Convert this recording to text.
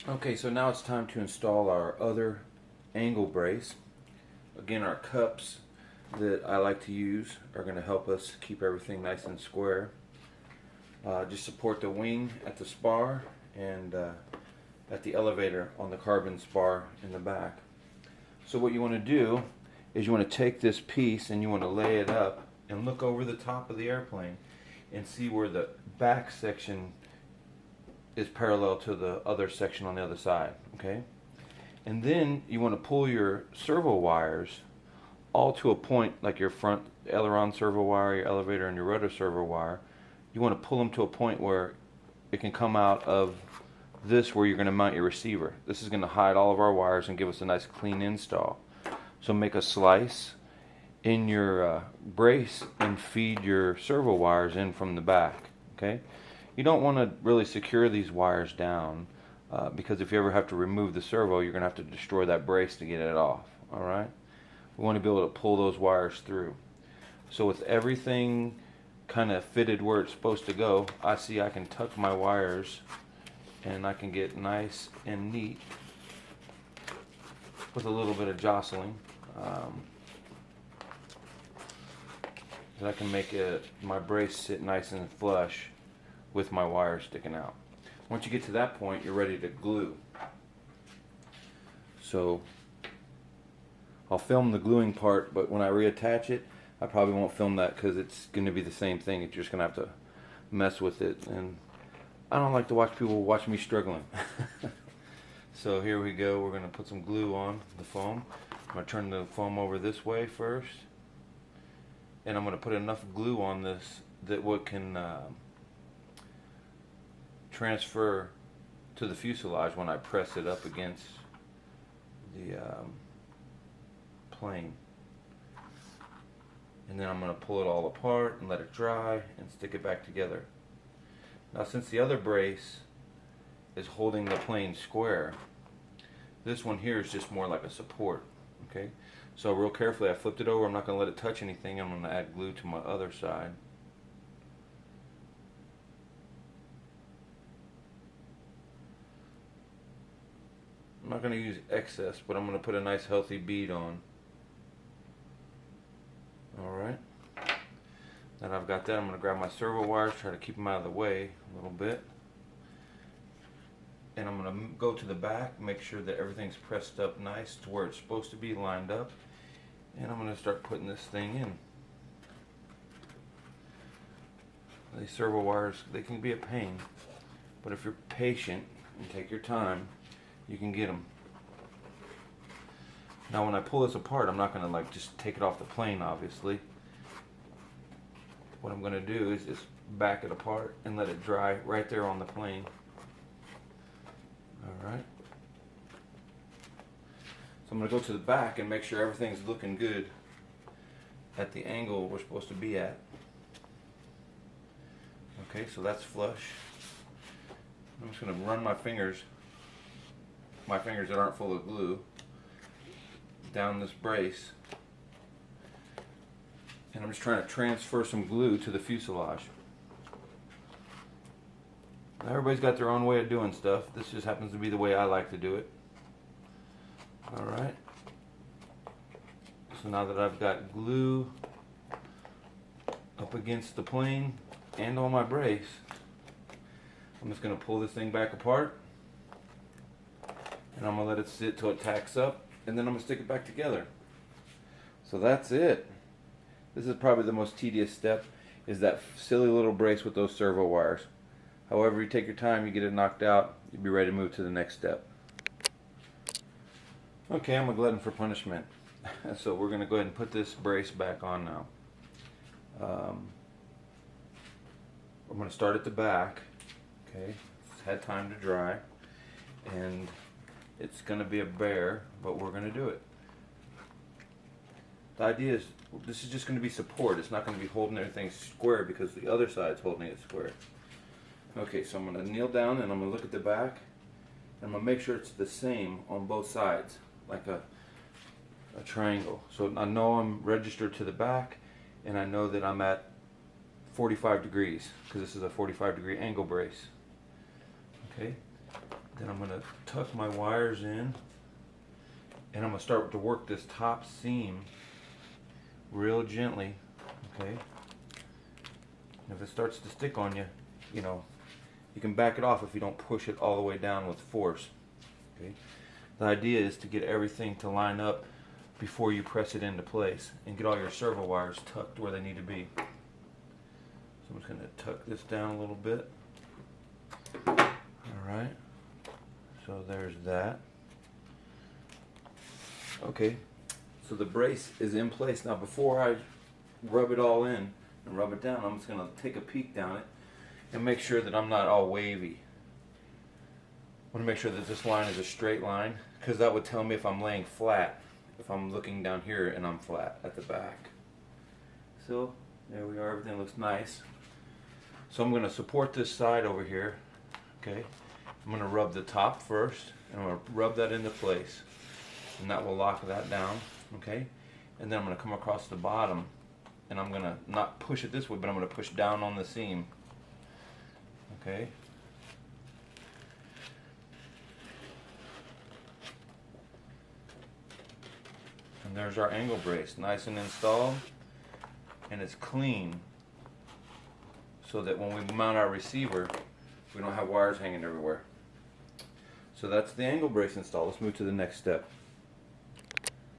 Okay, so now it's time to install our other angle brace. Again, our cups that I like to use are going to help us keep everything nice and square. Just support the wing at the spar and at the elevator on the carbon spar in the back. So what you want to do is you want to take this piece and you want to lay it up and look over the top of the airplane and see where the back section is parallel to the other section on the other side, okay? And then you want to pull your servo wires all to a point, like your front aileron servo wire, your elevator, and your rotor servo wire. You want to pull them to a point where it can come out of this where you're going to mount your receiver. This is going to hide all of our wires and give us a nice clean install. So make a slice in your brace and feed your servo wires in from the back, okay? You don't want to really secure these wires down because if you ever have to remove the servo, you're going to have to destroy that brace to get it off, all right? We want to be able to pull those wires through. So with everything kind of fitted where it's supposed to go, I see I can tuck my wires and I can get nice and neat with a little bit of jostling. I can make my brace sit nice and flush with my wires sticking out. Once you get to that point, you're ready to glue. So I'll film the gluing part, but when I reattach it, I probably won't film that because it's going to be the same thing. You're just going to have to mess with it, and I don't like to watch people watch me struggling. So here we go. We're going to put some glue on the foam. I'm going to turn the foam over this way first, and I'm going to put enough glue on this that what can transfer to the fuselage when I press it up against the plane. And then I'm going to pull it all apart and let it dry and stick it back together. Now since the other brace is holding the plane square, this one here is just more like a support, okay? So real carefully I flipped it over. I'm not going to let it touch anything. I'm going to add glue to my other side. I'm not going to use excess, but I'm going to put a nice healthy bead on. Alright. Now that I've got that, I'm going to grab my servo wires, try to keep them out of the way a little bit. And I'm going to go to the back, make sure that everything's pressed up nice to where it's supposed to be, lined up. And I'm going to start putting this thing in. These servo wires, they can be a pain, but if you're patient and take your time, you can get them. Now when I pull this apart, I'm not going to like just take it off the plane, obviously. What I'm going to do is just back it apart and let it dry right there on the plane. Alright. So I'm going to go to the back and make sure everything's looking good at the angle we're supposed to be at. Okay, so that's flush. I'm just going to run my fingers that aren't full of glue, down this brace. And I'm just trying to transfer some glue to the fuselage. Now everybody's got their own way of doing stuff. This just happens to be the way I like to do it. Alright. So now that I've got glue up against the plane and on my brace, I'm just going to pull this thing back apart. And I'm going to let it sit till it tacks up, and then I'm going to stick it back together. So that's it. This is probably the most tedious step, is that silly little brace with those servo wires. However, you take your time, you get it knocked out, you'll be ready to move to the next step. Okay, I'm a glutton for punishment. So we're going to go ahead and put this brace back on now. I'm going to start at the back. Okay, it's had time to dry, and it's going to be a bear, but we're going to do it. The idea is this is just going to be support. It's not going to be holding everything square because the other side's holding it square. Okay, so I'm going to kneel down and I'm going to look at the back. And I'm going to make sure it's the same on both sides, like a triangle. So I know I'm registered to the back, and I know that I'm at 45 degrees because this is a 45-degree angle brace. Okay, Then I'm going to tuck my wires in, and I'm going to start to work this top seam real gently, okay? And if it starts to stick on you, you know, you can back it off if you don't push it all the way down with force, okay? The idea is to get everything to line up before you press it into place and get all your servo wires tucked where they need to be. So I'm just going to tuck this down a little bit. Alright, so there's that. Okay, so the brace is in place. Now before I rub it all in and rub it down, I'm just going to take a peek down it and make sure that I'm not all wavy. I want to make sure that this line is a straight line, because that would tell me if I'm laying flat, if I'm looking down here and I'm flat at the back. So there we are, everything looks nice. So I'm going to support this side over here, okay? I'm going to rub the top first, and I'm going to rub that into place, and that will lock that down, okay? And then I'm going to come across the bottom, and I'm going to not push it this way, but I'm going to push down on the seam, okay? And there's our angle brace, nice and installed, and it's clean, so that when we mount our receiver, we don't have wires hanging everywhere. So that's the angle brace install. Let's move to the next step.